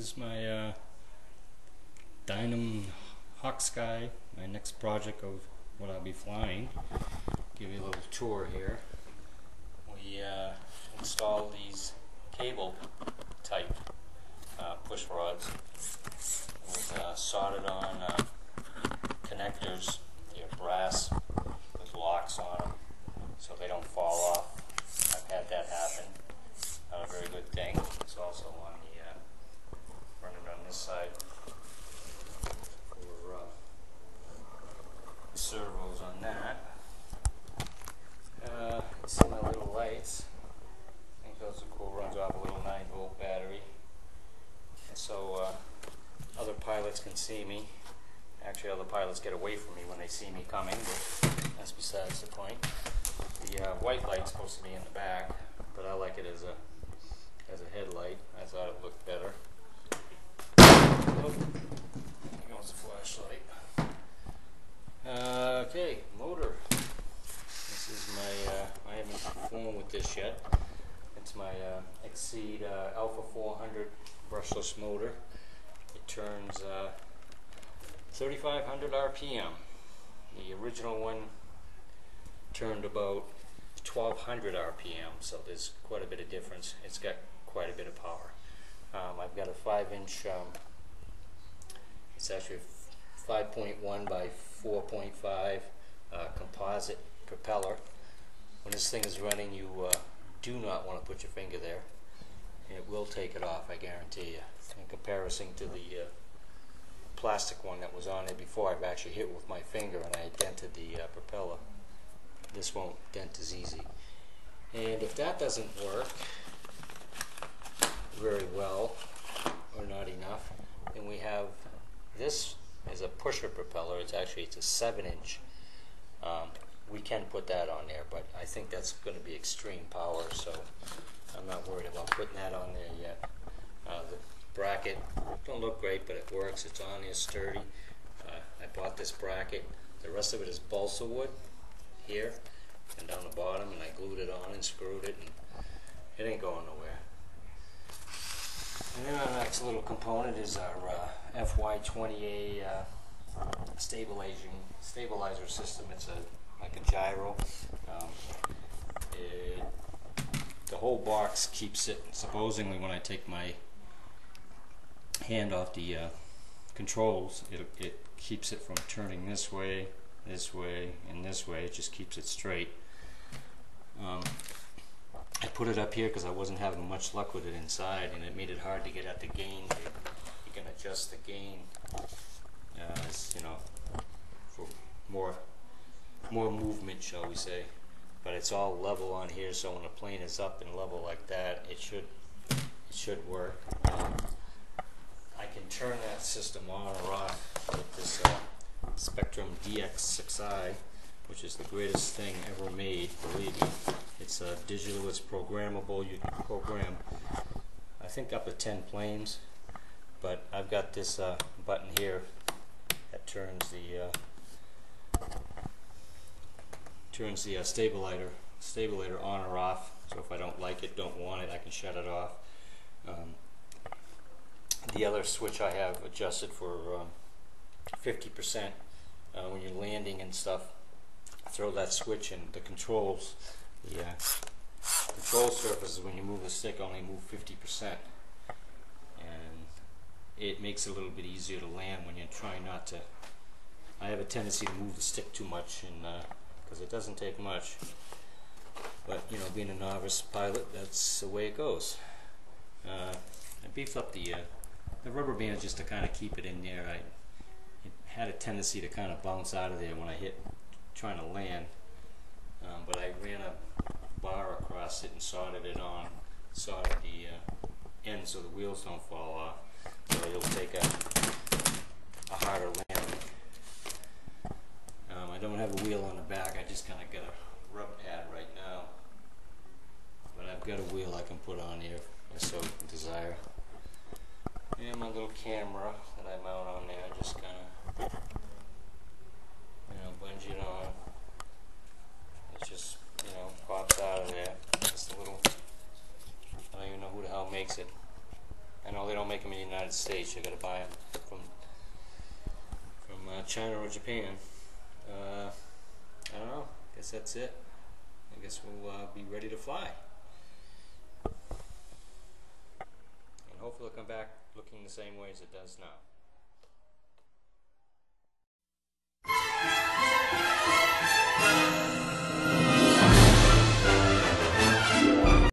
is my Dynam Hawksky, my next project of what I'll be flying. Give you a little tour here. We installed these cable type push rods with soldered on connectors. They're brass with locks on them so they don't fall off. I've had that happen. Not a very good thing. It's also on the running on this side for the servos on that. You see my little lights. I think those are cool. Runs off a little 9-volt battery, and so other pilots can see me. Actually, other pilots get away from me when they see me coming, but that's besides the point. The white light's supposed to be in the back, but I like it as a headlight. I thought it looked better. Oh, here goes the flashlight. Okay, motor. This is my, I haven't flown with this yet. It's my Exceed Alpha 400 brushless motor. It turns 3,500 RPM. The original one turned about 1,200 RPM, so there's quite a bit of difference. It's got quite a bit of power. I've got a 5-inch, it's actually 5.1 by 4.5 composite propeller. When this thing is running, you do not want to put your finger there. It will take it off, I guarantee you. In comparison to the plastic one that was on there before, I've actually hit with my finger and I dented the propeller. This won't dent as easy. And if that doesn't work very well, or not enough, then we have this as a pusher propeller. It's a 7-inch. We can put that on there, but I think that's going to be extreme power, so I'm not worried about putting that on there yet. The bracket don't look great, but it works. It's on there, sturdy. I bought this bracket. The rest of it is balsa wood here and down the bottom, and I glued it on and screwed it, and it ain't going nowhere. And then our next little component is our FY20A stabilizer system. It's like a gyro. The whole box keeps it, supposedly when I take my hand off the controls, it keeps it from turning this way, and this way. It just keeps it straight. I put it up here because I wasn't having much luck with it inside, and it made it hard to get at the gain. You can adjust the gain, you know, for more movement, shall we say. But it's all level on here, so when the plane is up and level like that, it should work. I can turn that system on or off with this Spectrum DX6i, which is the greatest thing ever made, believe me. It's digital, it's programmable. You can program, I think, up to 10 planes, but I've got this button here that turns the stabilizer on or off. So if I don't like it, don't want it, I can shut it off. The other switch I have adjusted for 50%. When you're landing and stuff, throw that switch in. The controls, the control surfaces, when you move the stick, only move 50%, and it makes it a little bit easier to land when you're trying not to. I have a tendency to move the stick too much, and because it doesn't take much, but you know, being a novice pilot, that's the way it goes. I beefed up the rubber band just to kind of keep it in there. It had a tendency to kind of bounce out of there when I trying to land, but I ran a bar across it and soldered it on, soldered the end so the wheels don't fall off, so it'll take a harder landing. I don't have a wheel on the back. I just kind of got a rub pad right now, but I've got a wheel I can put on here if I so desire. And my little camera that I mount on there, just kind of, you know, bungee it on. It just, you know, pops out of there. Just a little, I don't even know who the hell makes it. I know they don't make them in the United States. You got to buy them from China or Japan. I don't know. I guess that's it. I guess we'll be ready to fly. And hopefully it'll come back looking the same way as it does now.